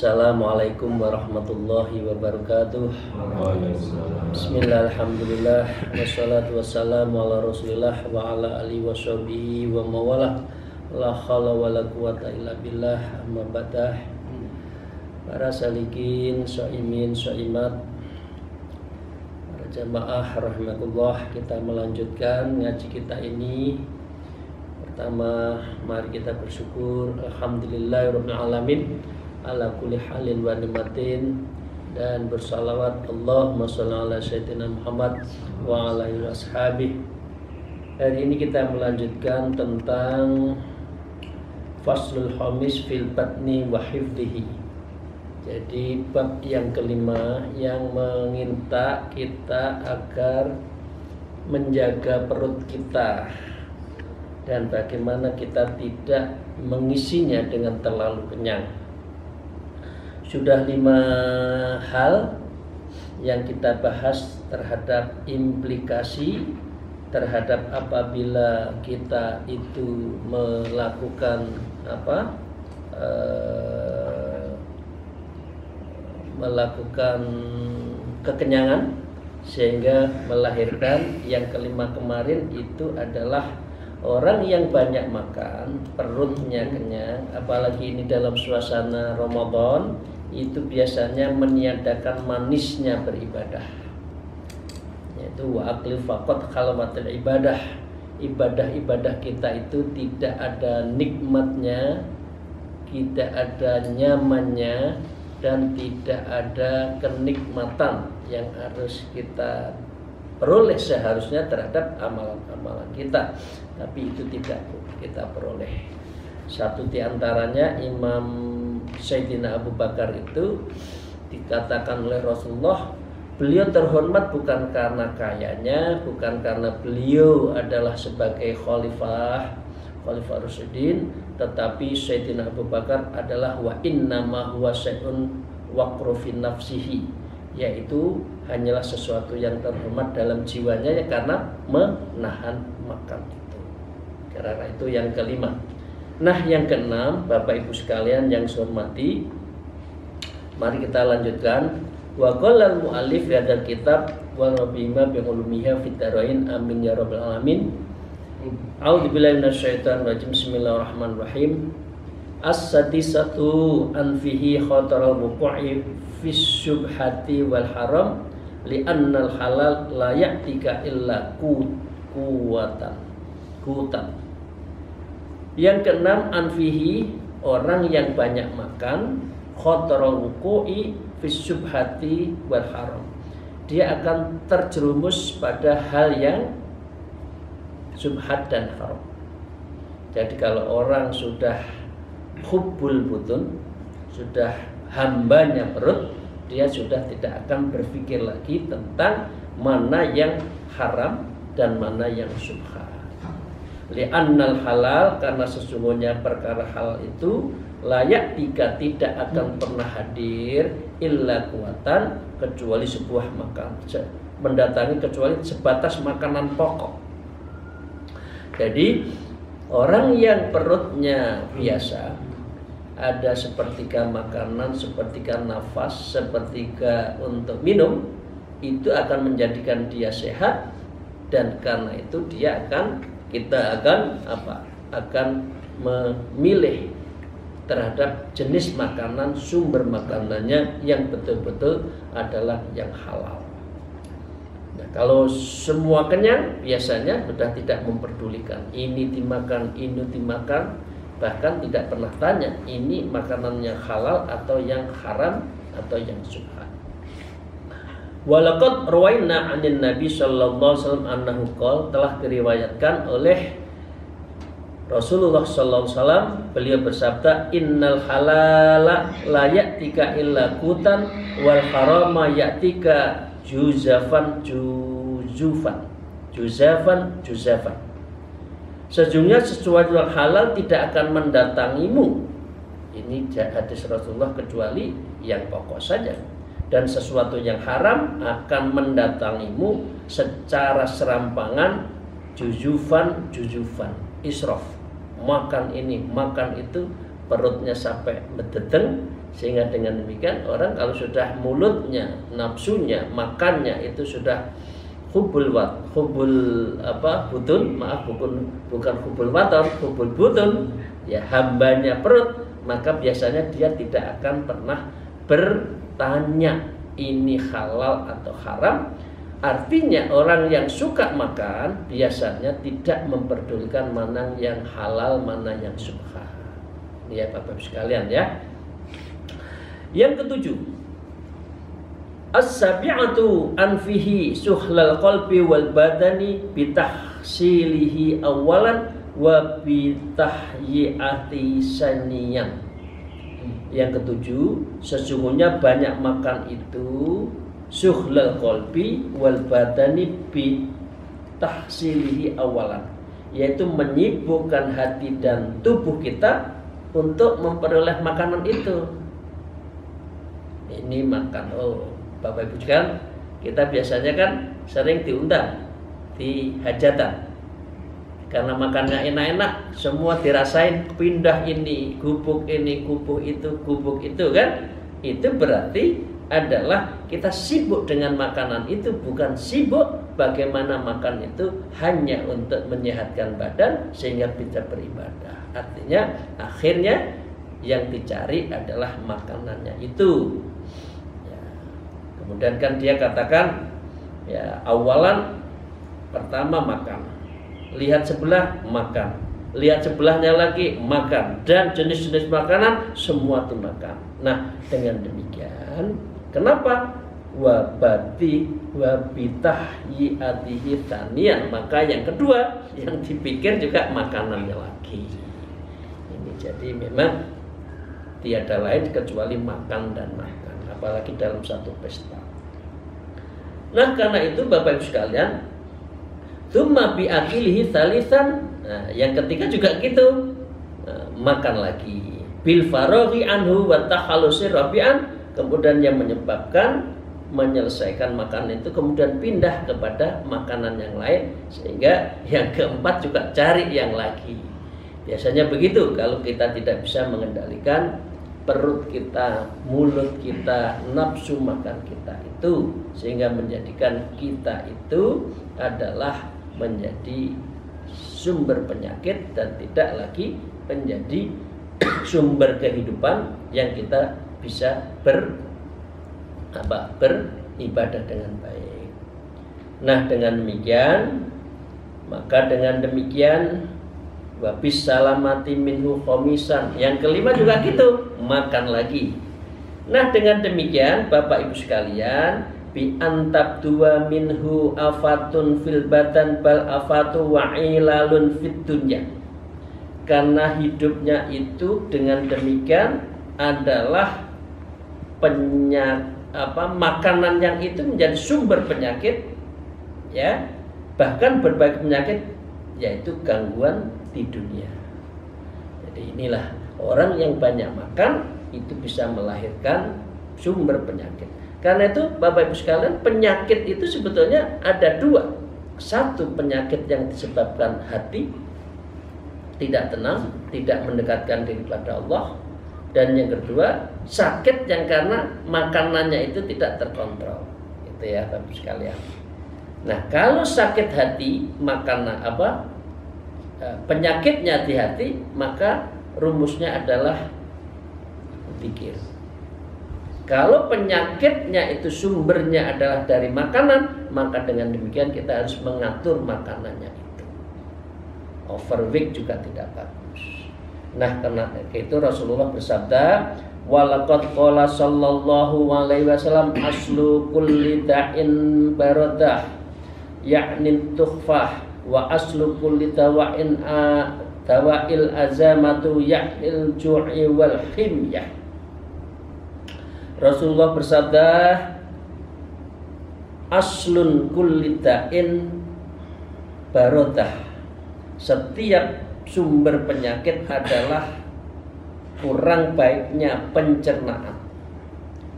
Assalamualaikum warahmatullahi wabarakatuh. Bismillah, alhamdulillah, wassalatu wassalamu ala rasulillah wa ala alihi wa sahbihi wa mawalah. La hawla wa la quwata illa billah, amma ba'dah. Para salikin, shaimin, shaimat, para jamaah rahimakumullah, kita melanjutkan ngaji kita ini. Pertama, mari kita bersyukur alhamdulillahirabbil alamin ala kulli halin wa nimatin, dan bersalawat Allahumma sholli ala sayyidina Muhammad wa ala alihi washabihi. Hari ini kita melanjutkan tentang faslul khamis fil batni wa hifdhihi. Jadi bab yang kelima yang meminta kita agar menjaga perut kita dan bagaimana kita tidak mengisinya dengan terlalu kenyang. Sudah 5 hal yang kita bahas terhadap implikasi terhadap apabila kita itu melakukan melakukan kekenyangan sehingga melahirkan yang kelima kemarin itu adalah orang yang banyak makan, perutnya kenyang, apalagi ini dalam suasana Ramadan, itu biasanya meniadakan manisnya beribadah. Yaitu wa akli faqat khalwatul ibadah. Ibadah-ibadah kita itu tidak ada nikmatnya, tidak ada nyamannya, dan tidak ada kenikmatan yang harus kita peroleh seharusnya terhadap amalan-amalan kita, tapi itu tidak kita peroleh. Satu di antaranya Imam Sayyidina Abu Bakar itu dikatakan oleh Rasulullah, beliau terhormat bukan karena kayanya, bukan karena beliau adalah sebagai khalifah Rasyidin, tetapi Sayyidina Abu Bakar adalah wa innama huwa syai'un waqru fi nafsihi, yaitu hanyalah sesuatu yang terhormat dalam jiwanya ya, karena menahan makan itu. Karena itu yang kelima. Nah, yang keenam, Bapak Ibu sekalian yang saya hormati, mari kita lanjutkan. Wa qala al-mu'allif fi hadzal kitab wa rabbima bi ulumiha fid darain amin ya rabbal alamin. A'udzubillahi minasyaitonir rajim. Bismillahirrahmanirrahim. As-sadisatu an fihi khataral wuqu'i fis syubhati wal haram li'annal halal la ya'tika illa kutan. Yang keenam, anfihi, orang yang banyak makan, khataral wuqu'i fis syubhati wal haram, dia akan terjerumus pada hal yang syubhat dan haram. Jadi kalau orang sudah hubbul butun, sudah hambanya perut, dia sudah tidak akan berpikir lagi tentang mana yang haram dan mana yang syubhat. Li'annal halal, karena sesungguhnya perkara halal itu layak tidak akan pernah hadir illa kuatan, kecuali sebuah makan mendatangi, kecuali sebatas makanan pokok. Jadi orang yang perutnya biasa, ada sepertiga makanan, sepertiga nafas, sepertiga untuk minum, itu akan menjadikan dia sehat, dan karena itu kita akan memilih terhadap jenis makanan, sumber makanannya yang betul-betul adalah yang halal. Nah, kalau semua kenyang, biasanya sudah tidak memperdulikan ini dimakan, bahkan tidak pernah tanya ini makanan yang halal atau yang haram atau yang syubhat. Walaqad rawaina 'anin Nabi sallallahu alaihi wasallam annahu qala, telah diriwayatkan oleh Rasulullah sallallahu alaihi wasallam, beliau bersabda, innal halala la ya'tika illa kutan wal harama ya'tika juzafan juzafan. Sejujurnya sesuatu yang halal tidak akan mendatangimu. Ini hadis Rasulullah kecuali yang pokok saja. Dan sesuatu yang haram akan mendatangimu secara serampangan, juzufan, israf. Makan ini, makan itu, perutnya sampai bededeng. Sehingga dengan demikian orang kalau sudah mulutnya, nafsunya, makannya itu sudah hubul butun, ya hambanya perut, maka biasanya dia tidak akan pernah bertanya ini halal atau haram. Artinya orang yang suka makan biasanya tidak memperdulikan mana yang halal, mana yang subha. Ya Bapak sekalian ya. Yang ketujuh, as-sabi'atu anfihi suhlal qalbi wal badani bitahsilihi awalan wa bitahyi'ati saniyan. Yang ketujuh, sesungguhnya banyak makan itu suhlal qalbi wal badani bitahsilihi awalan, yaitu menyibukkan hati dan tubuh kita untuk memperoleh makanan itu. Ini makan, Bapak Ibu sekalian, kita biasanya kan sering diundang di hajatan karena makannya enak-enak, semua dirasain, pindah ini, gubuk itu kan. Itu berarti adalah kita sibuk dengan makanan itu, bukan sibuk bagaimana makan itu hanya untuk menyehatkan badan sehingga bisa beribadah. Artinya akhirnya yang dicari adalah makanannya itu. Kemudian kan dia katakan ya awalan, pertama makan, lihat sebelah makan, lihat sebelahnya lagi makan, dan jenis-jenis makanan semua dimakan. Nah dengan demikian kenapa wabitahyiatihi tanian, maka yang kedua yang dipikir juga makanannya lagi. Ini jadi memang tiada lain kecuali makan dan makan, apalagi dalam satu pesta. Nah karena itu Bapak Ibu sekalian, tsumma bi akilihi tsalisan, yang ketiga juga gitu, makan lagi bil faraghi anhu wa takhalusi rabi'an, kemudian yang menyebabkan menyelesaikan makanan itu kemudian pindah kepada makanan yang lain, sehingga yang keempat juga cari yang lagi. Biasanya begitu kalau kita tidak bisa mengendalikan perut kita, mulut kita, nafsu makan kita itu, sehingga menjadikan kita itu adalah menjadi sumber penyakit dan tidak lagi menjadi sumber kehidupan yang kita bisa beribadah dengan baik. Nah dengan demikian, maka dengan demikian wabis salamati minhu khomisan, yang kelima juga gitu, makan lagi. Nah dengan demikian Bapak Ibu sekalian, bi antab dua minhu afatun fil badan bal afatu wa'ilalun fid dunya, karena hidupnya itu dengan demikian adalah makanan yang itu menjadi sumber penyakit, ya, bahkan berbagai penyakit, yaitu gangguan di dunia. Jadi inilah orang yang banyak makan itu bisa melahirkan sumber penyakit. Karena itu Bapak Ibu sekalian, penyakit itu sebetulnya ada dua. Satu, penyakit yang disebabkan hati tidak tenang, tidak mendekatkan diri kepada Allah. Dan yang kedua, sakit yang karena makanannya itu tidak terkontrol. Itu ya Bapak Ibu sekalian. Nah kalau sakit hati, makanan penyakitnya di hati, maka rumusnya adalah pikir. Kalau penyakitnya itu sumbernya adalah dari makanan, maka dengan demikian kita harus mengatur makanannya itu. Overweight juga tidak bagus. Nah karena itu Rasulullah bersabda, walaqad qala sallallahu alaihi wasallam aslu kulli da'in baradah yakni tukhfah, wa aslu kulli dawa'in dawa'il azamatu ya'il ju'i wal himyah. Rasulullah bersabda, aslun kulli da'in barodah. Setiap sumber penyakit adalah kurang baiknya pencernaan,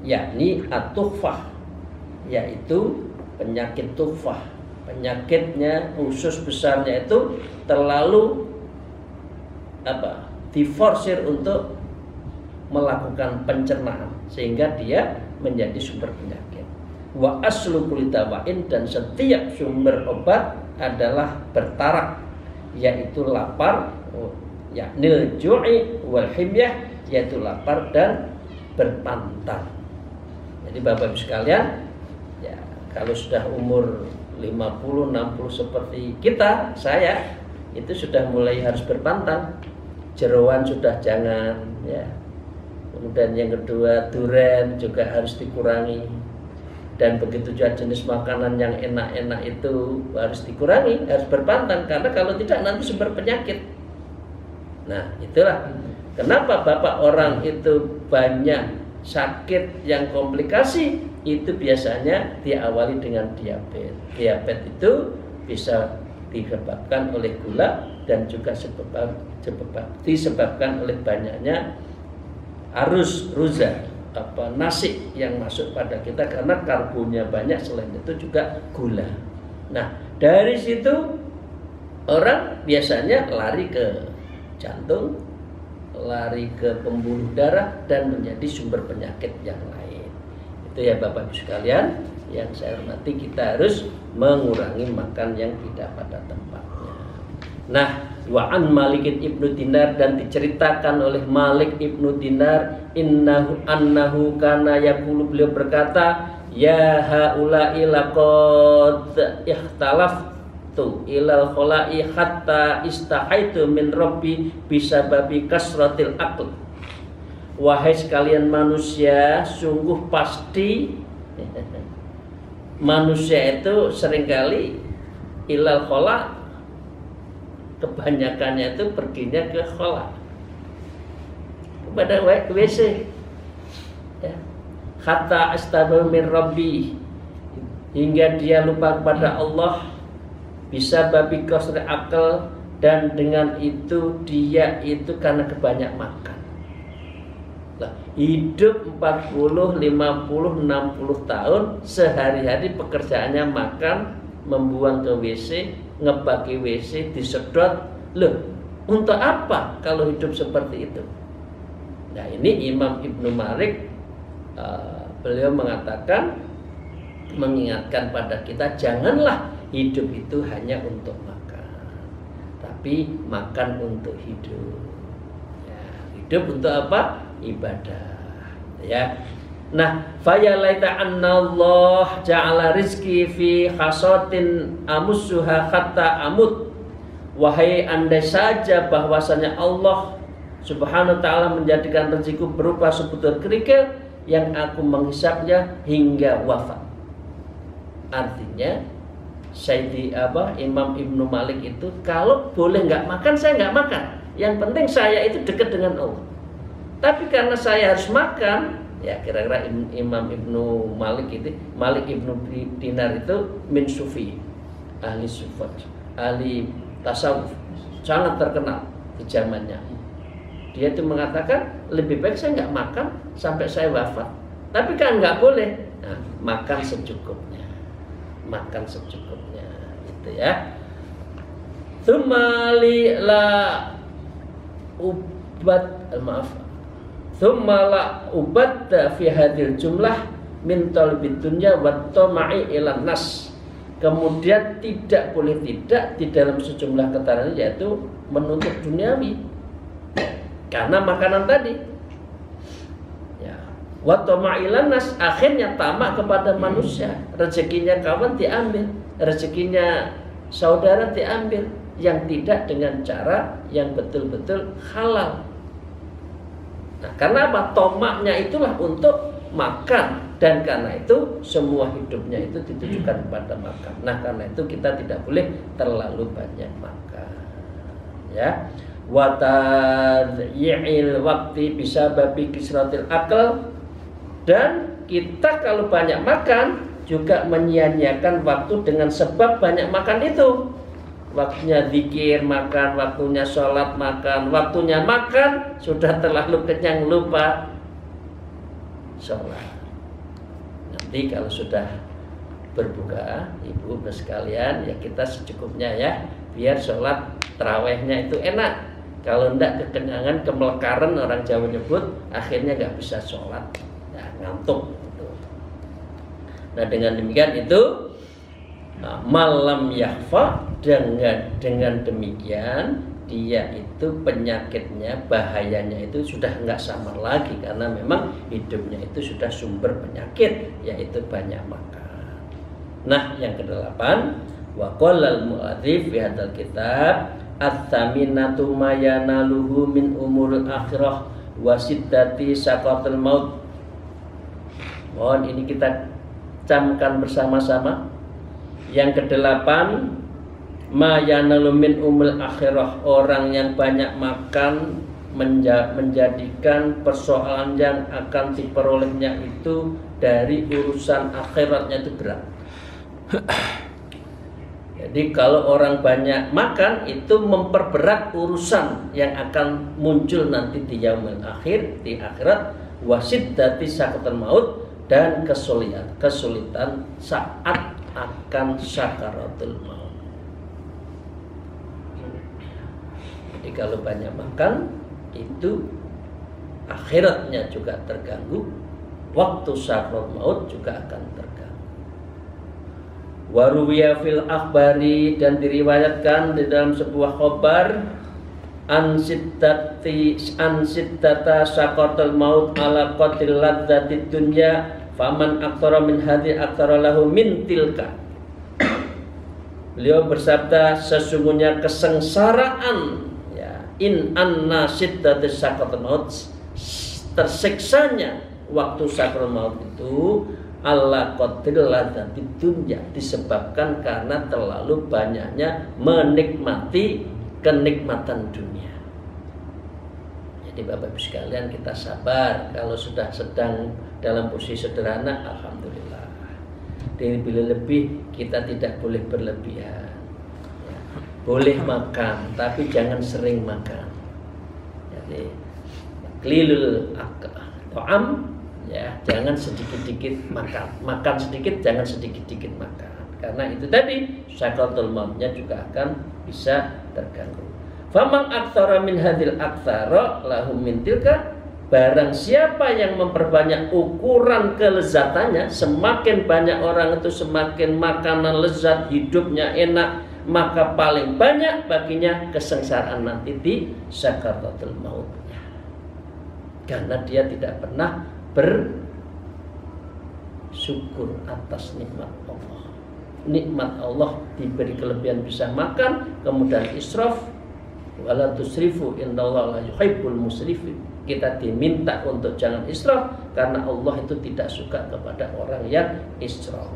yakni at-tughfah, yaitu penyakit tughfah. Penyakitnya, usus besarnya itu terlalu diforsir untuk melakukan pencernaan sehingga dia menjadi sumber penyakit. Wa aslu kulli dawa'in, dan setiap sumber obat adalah bertarak, yaitu lapar, yaknil ju'i wal himyah, yaitu lapar dan berpantang. Jadi Bapak Ibu sekalian, ya kalau sudah umur 50, 60 seperti kita, saya itu sudah mulai harus berpantang. Jeroan sudah jangan, ya. Kemudian yang kedua, duren juga harus dikurangi. Dan begitu juga jenis makanan yang enak-enak itu harus dikurangi, harus berpantang, karena kalau tidak nanti sumber penyakit. Nah, itulah kenapa Bapak orang itu banyak sakit yang komplikasi, itu biasanya diawali dengan diabetes. Diabetes itu bisa disebabkan oleh gula dan juga disebabkan oleh banyaknya arus ruza, nasi yang masuk pada kita, karena karbonnya banyak, selain itu juga gula. Nah, dari situ orang biasanya lari ke jantung, lari ke pembuluh darah, dan menjadi sumber penyakit yang lain. Itu ya Bapak Ibu sekalian yang saya hormati, kita harus mengurangi makan yang tidak pada tempatnya. Nah, wa an Malik ibnu Dinar, dan diceritakan oleh Malik ibnu Dinar, annahu kana yaqulu, beliau berkata, ya haula'i laqad ikhtalaftu ilal khola'i hatta istahaitu min rabbi bisababi kasratil aql. Wahai sekalian manusia, sungguh pasti manusia itu seringkali ilal khola, kebanyakannya itu perginya ke khola, kepada WC, ya. Hatta astaghfiru min rabbi, hingga dia lupa kepada Allah, bisa babi kasri akal, dan dengan itu dia itu karena kebanyak makan. Lah, hidup 40, 50, 60 tahun, sehari-hari pekerjaannya makan, membuang ke WC, ngebagi WC, disedot. Loh, untuk apa kalau hidup seperti itu? Nah, ini Imam Ibnu Malik, beliau mengatakan, mengingatkan pada kita, janganlah hidup itu hanya untuk makan, tapi makan untuk hidup. Ya, hidup untuk apa? Ibadah, ya. Nah, fayalaita annallah ja'ala rizki fi khasatin amussuha hatta amut. Wahai andai saja bahwasanya Allah Subhanahu wa ta'ala menjadikan rezekiku berupa sebutir kerikil yang aku menghisapnya hingga wafat. Artinya Imam Ibnu Malik itu, kalau boleh nggak makan, saya nggak makan. Yang penting saya itu dekat dengan Allah. Tapi karena saya harus makan, ya kira-kira Imam Ibnu Malik itu, Malik Ibnu Dinar itu min sufi, ahli sufat, ahli tasawuf, sangat terkenal di zamannya. Dia itu mengatakan, lebih baik saya nggak makan sampai saya wafat. Tapi kan nggak boleh, nah, makan secukupnya, makan secukupnya, gitu ya. Tsumali la ubat fi hadil jumlah min talbid dunya wa tama'i ilan nas. Kemudian tidak boleh tidak di dalam sejumlah keterangan, yaitu menuntut duniawi karena makanan tadi, ya. Wa tama'i ilan nas, akhirnya tamak kepada manusia, rezekinya kawan diambil, rezekinya saudara diambil, yang tidak dengan cara yang betul-betul halal. Nah, karena apa? Tomaknya itulah untuk makan, dan karena itu semua hidupnya itu ditujukan kepada makan. Nah, karena itu kita tidak boleh terlalu banyak makan, ya. Wa tadyi'il waqti bisa babi kisratil akal, dan kita kalau banyak makan juga menyia-nyiakan waktu dengan sebab banyak makan itu. Waktunya zikir makan, waktunya sholat makan, waktunya makan sudah terlalu kenyang lupa sholat. Nanti kalau sudah berbuka, ibu sekalian, ya kita secukupnya ya, biar sholat tarawehnya itu enak. Kalau enggak kekenyangan, kemelekaran orang Jawa nyebut, akhirnya nggak bisa sholat, ya, ngantuk. Nah dengan demikian itu malam yahfa, dengan demikian dia itu penyakitnya, bahayanya itu sudah nggak sama lagi, karena memang hidupnya itu sudah sumber penyakit, yaitu banyak makan. Nah yang kedelapan, wa qala al-mu'adzif fi hadzal kitab at-thaminatu ma yanaluhu min umuril akhirah wa siddati saqatul maut. Mohon ini kita camkan bersama-sama. Yang kedelapan, ma yanalu min umul akhirah, orang yang banyak makan menjadikan persoalan yang akan diperolehnya itu dari urusan akhiratnya itu berat. Jadi kalau orang banyak makan itu memperberat urusan yang akan muncul nanti di yaumil akhir, di akhirat, wasiddati saqatul maut, dan kesulitan saat akan sakaratul maut. Jadi kalau banyak makan itu akhiratnya juga terganggu, waktu sakaratul maut juga akan terganggu. Waruwiya fil akhbari, dan diriwayatkan di dalam sebuah khabar an siddata sakaratul maut ala qatil ladzatid dunya faman aktsara min hadhi aktsara lahu min tilka. Beliau bersabda, sesungguhnya kesengsaraan, ya, in anna siddatis saqatul maut, tersiksanya waktu sakaratul maut itu ala qatil ladzatid dunya, disebabkan karena terlalu banyaknya menikmati kenikmatan dunia. Jadi Bapak Ibu sekalian, kita sabar. Kalau sudah sedang dalam posisi sederhana, alhamdulillah. Dan bila lebih, kita tidak boleh berlebihan. Ya, boleh makan, tapi jangan sering makan. Jadi qilul ta'am, ya, jangan sedikit-sedikit makan. Makan sedikit, jangan sedikit-sedikit makan. Karena itu tadi sakaratul mautnya juga akan bisa terganggu. Faman aktsara min hadil aktsara lahum min tilka, barang siapa yang memperbanyak ukuran kelezatannya, semakin banyak orang itu semakin makanan lezat, hidupnya enak, maka paling banyak baginya kesengsaraan nanti di sakaratul mautnya. Karena dia tidak pernah bersyukur atas nikmat Allah. Nikmat Allah diberi kelebihan bisa makan, kemudian israf, wala tusrifu innallaha la yuhibbul musrifin. Kita diminta untuk jangan israf karena Allah itu tidak suka kepada orang yang israf.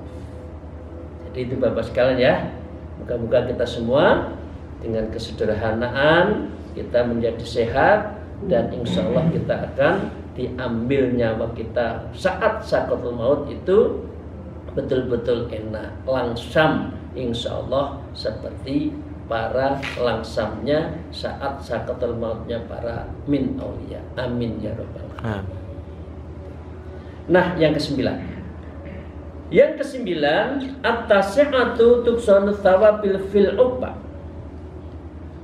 Jadi itu Bapak sekalian ya. Moga-moga kita semua dengan kesederhanaan kita menjadi sehat, dan insya Allah kita akan diambil nyawa kita saat sakaratul maut itu betul-betul enak, langsam, insya Allah seperti para langsamnya saat sakaratul mautnya para min auliya. Amin ya rabbal alamin. Nah, yang kesembilan. Yang kesembilan, at-tasi'atu tuksanu thawabil fil uqba.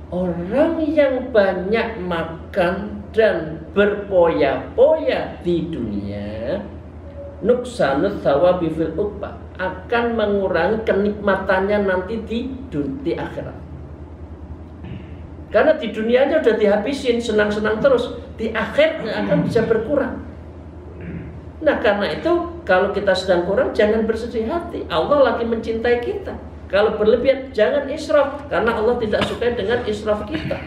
Orang yang banyak makan dan berpoya-poya di dunia, nuksanu thawabi fil uqba, akan mengurangi kenikmatannya nanti di akhirat. Karena di dunianya udah dihabisin, senang-senang terus, di akhirnya akan bisa berkurang. Nah karena itu kalau kita sedang kurang jangan bersedih hati, Allah lagi mencintai kita. Kalau berlebihan jangan israf, karena Allah tidak suka dengan israf kita.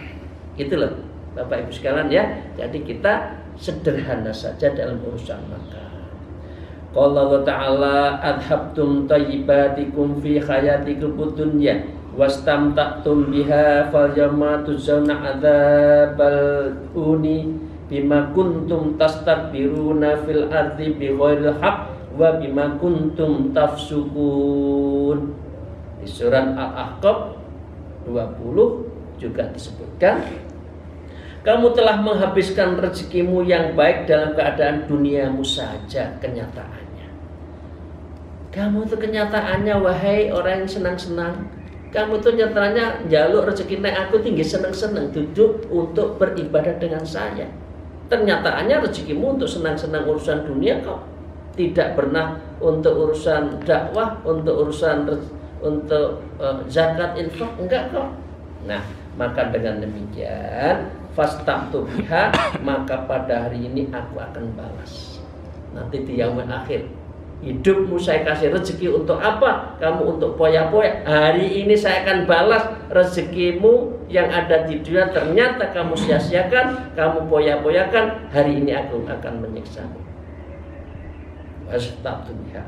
Gitu loh Bapak Ibu sekalian ya. Jadi kita sederhana saja dalam urusan makan. Qala Allah Ta'ala adhabtum tayyibatikum fi hayatikum dunya wastamta'tum biha fal yawma tujzauna adzabal uni bima kuntum tastakbiruna fil ardi bighairil haqq wa bima kuntum tafsukun. Di surat Al-Ahqaf 20 juga disebutkan, kamu telah menghabiskan rezekimu yang baik dalam keadaan duniamu saja. Kenyataannya, kamu tuh kenyataannya, wahai orang yang senang-senang, kamu tuh nyatanya jaluk rezeki nek aku tinggi senang-senang duduk untuk beribadah dengan saya. Ternyataannya rezekimu untuk senang-senang urusan dunia kok, tidak pernah untuk urusan dakwah, untuk urusan zakat, infak, enggak kok. Nah, maka dengan demikian fastamtu biha, maka pada hari ini aku akan balas. Nanti di yaumil akhir, hidupmu saya kasih rezeki untuk apa? Kamu untuk poya-poya. Hari ini saya akan balas rezekimu yang ada di dunia, ternyata kamu sia-siakan, kamu poya-poyakan. Hari ini aku akan menyiksamu. Fastamtu biha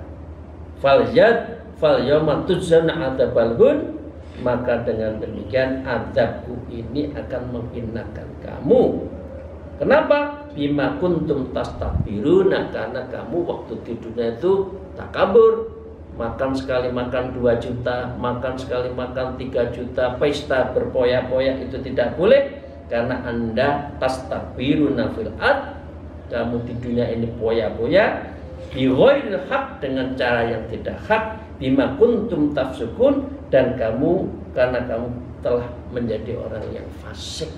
fal yawma tujzauna adzabal hun, maka dengan demikian azabku ini akan menghinakan kamu. Kenapa? Bima kuntum tastakbiruna, karena kamu waktu di dunia itu takabur, makan sekali makan 2 juta, makan sekali makan 3 juta, pesta berpoya-poya itu tidak boleh, karena Anda tastakbiruna fil ard, kamu di dunia ini poya-poya bi ghairil haq, dengan cara yang tidak hak, bima kuntum tafsukun, dan kamu karena kamu telah menjadi orang yang fasik.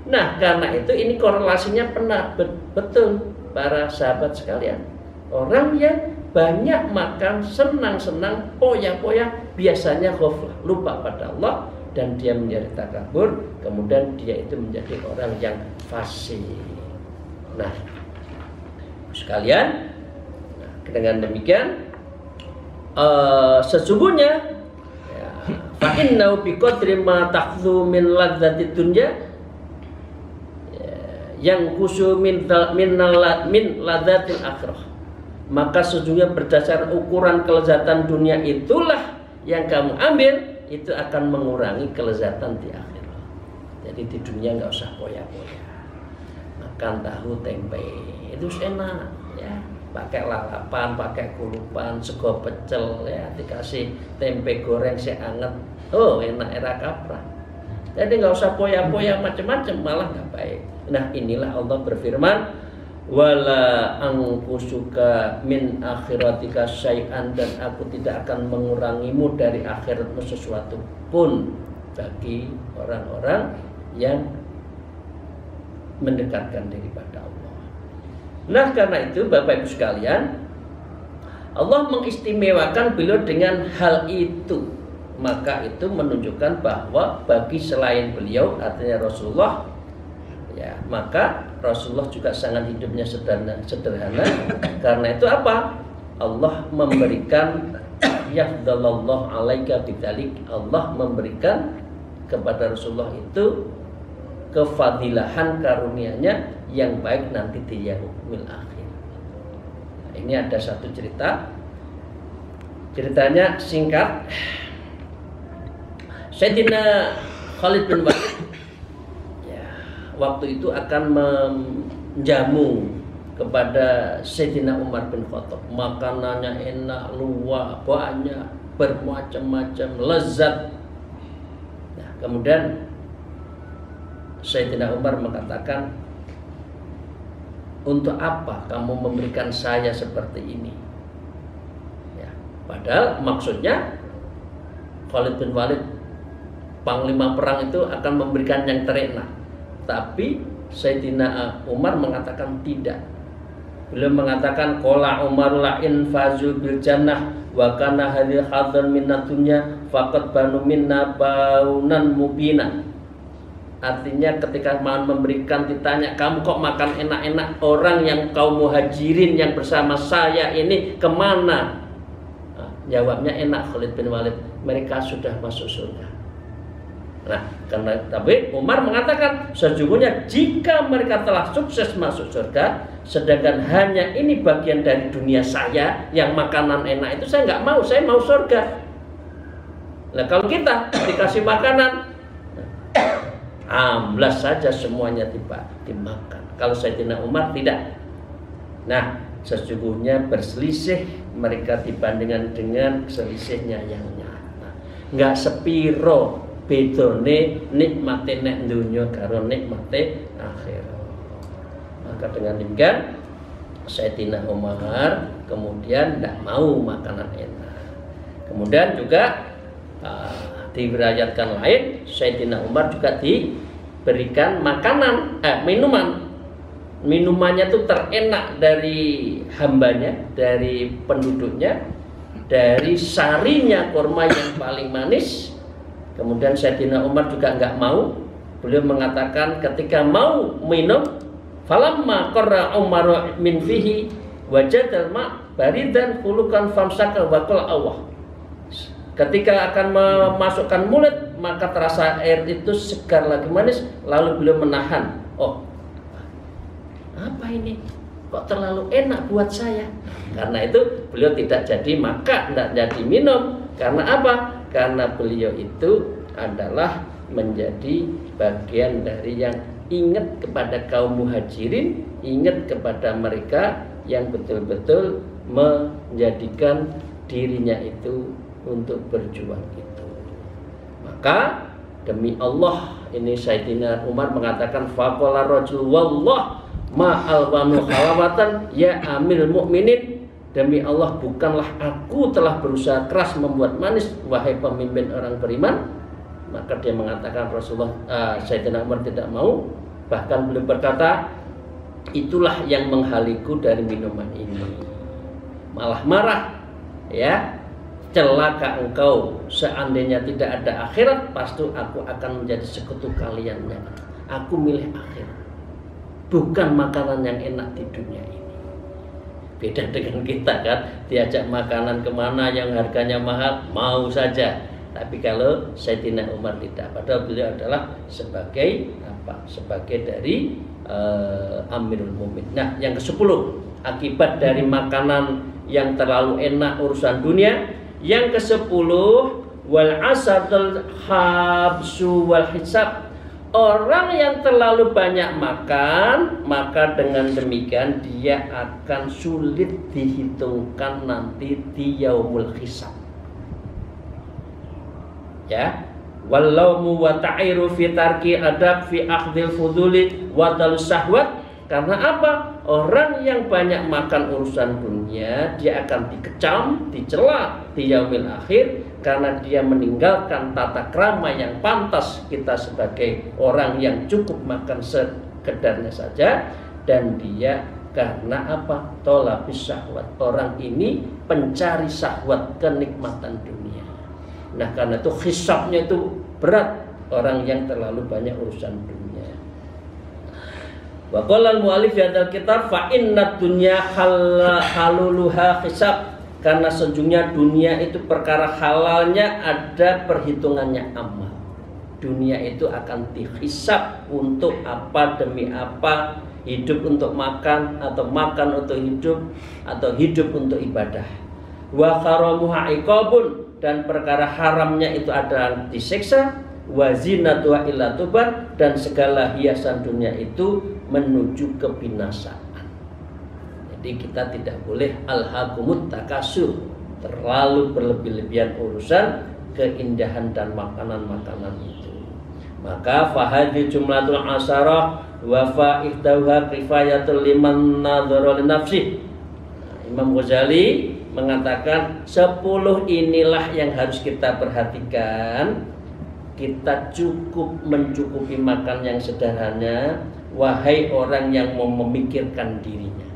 Nah, karena itu ini korelasinya pernah betul para sahabat sekalian. Orang yang banyak makan, senang-senang, poya-poya, biasanya ghaflah, lupa pada Allah, dan dia menjadi takabur, kemudian dia itu menjadi orang yang fasik. Nah, sekalian, dengan demikian sesungguhnya fa innahu bi qadri ma takhzu min ladzati dunya yang kusu min ladzatil akhirah, maka sesungguhnya berdasar ukuran kelezatan dunia itulah yang kamu ambil, itu akan mengurangi kelezatan di akhirat. Jadi di dunia nggak usah poya-poya, makan tahu tempe itu enak ya, pakai lalapan, pakai kulupan, sego pecel ya, dikasih tempe goreng seanget, oh enak, era kaprah. Jadi nggak usah poya-poya macam-macam, malah nggak baik. Nah, inilah Allah berfirman, wala angkusuka min akhiratika syai'an, dan aku tidak akan mengurangimu dari akhiratmu sesuatu pun, bagi orang-orang yang mendekatkan diri pada Allah. Nah, karena itu Bapak Ibu sekalian, Allah mengistimewakan beliau dengan hal itu. Maka itu menunjukkan bahwa bagi selain beliau, artinya Rasulullah, ya, maka Rasulullah juga sangat hidupnya sederhana. Karena itu apa? Allah memberikan yafdalallahu alaika bidzalik, Allah memberikan kepada Rasulullah itu kefadilahan karunia-Nya yang baik nanti di yaumil akhir. Nah, ini ada satu cerita. Ceritanya singkat. Sayyidina Khalid bin Walid ya, waktu itu akan menjamu kepada Sayyidina Umar bin Khattab. Makanannya enak, luar, banyak, bermacam-macam, lezat. Nah, kemudian Sayyidina Umar mengatakan, untuk apa kamu memberikan saya seperti ini? Ya, padahal maksudnya Khalid bin Walid, panglima perang, itu akan memberikan yang terenak. Tapi Sayyidina Umar mengatakan tidak. Beliau mengatakan, qala Umar la in fazu bil jannah wa kana hadhil hadan minnad dunya faqad banu minna baunan mubina. Artinya ketika mau memberikan, ditanya, kamu kok makan enak-enak, orang yang kaum muhajirin yang bersama saya ini kemana? Nah, jawabnya enak Khalid bin Walid, mereka sudah masuk surga. Nah, karena tapi Umar mengatakan, sesungguhnya jika mereka telah sukses masuk surga, sedangkan hanya ini bagian dari dunia saya yang makanan enak itu, saya nggak mau, saya mau surga. Nah, kalau kita dikasih makanan, amblas saja semuanya dimakan. Kalau Sayyidina Umar tidak. Nah, sesungguhnya berselisih mereka dibandingkan dengan selisihnya yang nyata. Nggak sepiro bedone nikmate nek dunya karo nikmate akhirat. Maka dengan demikian Sayyidina Umar kemudian tidak mau makanan enak. Kemudian juga diriwayatkan lain, Sayyidina Umar juga diberikan makanan, minumannya itu terenak dari hambanya, dari penduduknya, dari sarinya kurma yang paling manis. Kemudian Sayyidina Umar juga nggak mau. Beliau mengatakan ketika mau minum, falamma qarra Umar min fihi wajadal ma baridan khulukan famsaka wa qala Allah. Ketika akan memasukkan mulut, maka terasa air itu segar lagi manis, lalu beliau menahan. Oh, apa ini? Kok terlalu enak buat saya? Karena itu beliau tidak jadi makan, tidak jadi minum. Karena apa? Karena beliau itu adalah menjadi bagian dari yang ingat kepada kaum muhajirin, ingat kepada mereka yang betul-betul menjadikan dirinya itu untuk berjuang itu. Maka demi Allah, ini Sayyidina Umar mengatakan faqala rajul wallah ma alwanu khalawatan ya amil mu'minin, demi Allah bukanlah aku telah berusaha keras membuat manis wahai pemimpin orang beriman. Maka dia mengatakan Rasulullah, Sayyidina Umar tidak mau, bahkan beliau berkata itulah yang menghaliku dari minuman ini, malah marah, ya, celaka engkau, seandainya tidak ada akhirat pasti aku akan menjadi sekutu kaliannya. Aku milih akhirat, bukan makanan yang enak di dunia ini. Beda dengan kita kan, diajak makanan kemana yang harganya mahal mau saja. Tapi kalau Sayyidina Umar tidak, padahal beliau adalah sebagai apa? Sebagai dari Amirul Mukminin. Nah, yang ke-10 akibat dari makanan yang terlalu enak urusan dunia. Yang ke-10 wal asadul habsu wal hisab. Orang yang terlalu banyak makan, maka dengan demikian dia akan sulit dihitungkan nanti di yaumul hisab. Ya, walaumu wa ta'iru fi tarki adab fi akhdil fuduli wa talus syahwat. Karena apa? Orang yang banyak makan urusan dunia, dia akan dikecam, dicela di yaumil akhir karena dia meninggalkan tata krama yang pantas kita sebagai orang yang cukup makan sekedarnya saja. Dan dia karena apa? Tolabis syahwat. Orang ini pencari syahwat, kenikmatan dunia. Nah, karena itu hisabnya itu berat orang yang terlalu banyak urusan dunia. Wa qala al-mu'allif fi hadzal kitab fa inna dunya haluluha hisab, karena sejujurnya dunia itu perkara halalnya ada perhitungannya amal. Dunia itu akan dihisab untuk apa demi apa, hidup untuk makan atau makan untuk hidup atau hidup untuk ibadah. Wa haramuha iqabun, dan perkara haramnya itu adalah disiksa. Wa zinatuha illa tuban, dan segala hiasan dunia itu menuju kebinasaan. Jadi kita tidak boleh alhaqumut takasur, terlalu berlebih-lebihan urusan keindahan dan makanan-makanan itu. Maka fahadhi jumlatul asharah wa fa'ihdauha kifayatul liman nadhara li nafsi. Imam Ghazali mengatakan 10 inilah yang harus kita perhatikan. Kita cukup mencukupi makan yang sederhana, wahai orang yang mau memikirkan dirinya.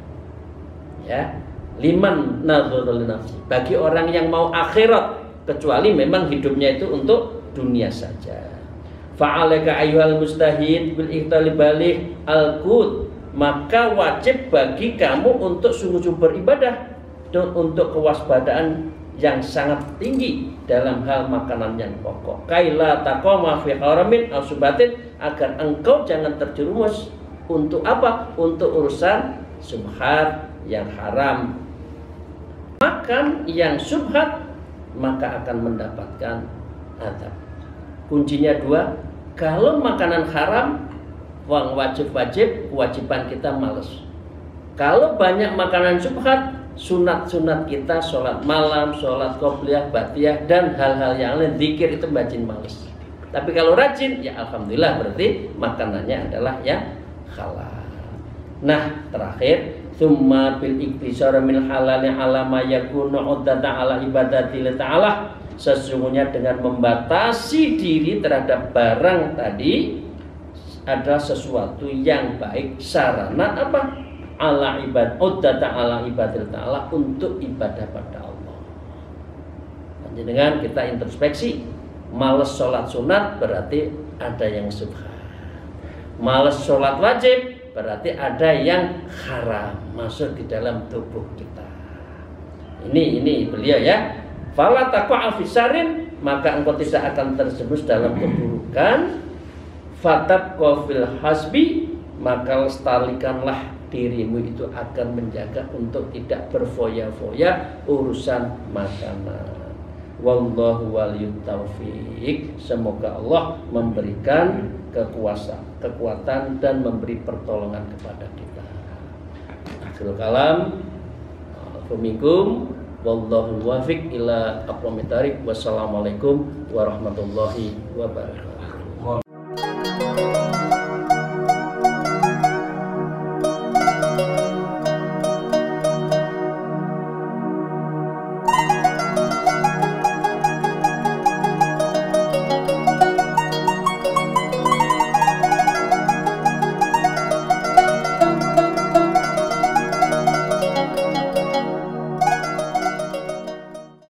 Ya, liman nadhara li nafsi, bagi orang yang mau akhirat, kecuali memang hidupnya itu untuk dunia saja. Fa'alaka ayyuhal mustahid bil ihtali balih al-qut, maka wajib bagi kamu untuk sungguh-sungguh beribadah dan untuk kewaspadaan yang sangat tinggi dalam hal makanan yang pokok. Kaila taqama fi haramin aw subatin, agar engkau jangan terjerumus untuk apa? Untuk urusan subhat yang haram. Makan yang subhat maka akan mendapatkan azab. Kuncinya 2, kalau makanan haram, wajib-wajib, kewajiban kita malas. Kalau banyak makanan syubhat, sunat-sunat kita, sholat malam, sholat qobliyah, ba'diyah, dan hal-hal yang lain, zikir itu bacin males. Tapi kalau rajin, ya alhamdulillah berarti makanannya adalah yang halal. Nah, terakhir, summa bil iktisar min halalin ala ma yakunu uddatan ala ibadati ta'ala. Sesungguhnya dengan membatasi diri terhadap barang tadi ada sesuatu yang baik, sarana apa? Ala ibad uddatan ala ibadati ta'ala, untuk ibadah pada Allah. Dengan kita introspeksi, males sholat sunat berarti ada yang subhan. Males sholat wajib berarti ada yang haram masuk di dalam tubuh kita. Ini beliau ya. Fala taqa'a fisarin, maka engkau tidak akan terjerumus dalam keburukan. Fatabqa fil hasbi, maka lestarikanlah dirimu itu akan menjaga untuk tidak berfoya-foya urusan makanan. Wallahu waliyut taufiq. Semoga Allah memberikan kekuatan dan memberi pertolongan kepada kita. Akhirul kalam. Assalamualaikum wallahu muwaffiq ila aqwamit thariq. Wassalamualaikum warahmatullahi wabarakatuh.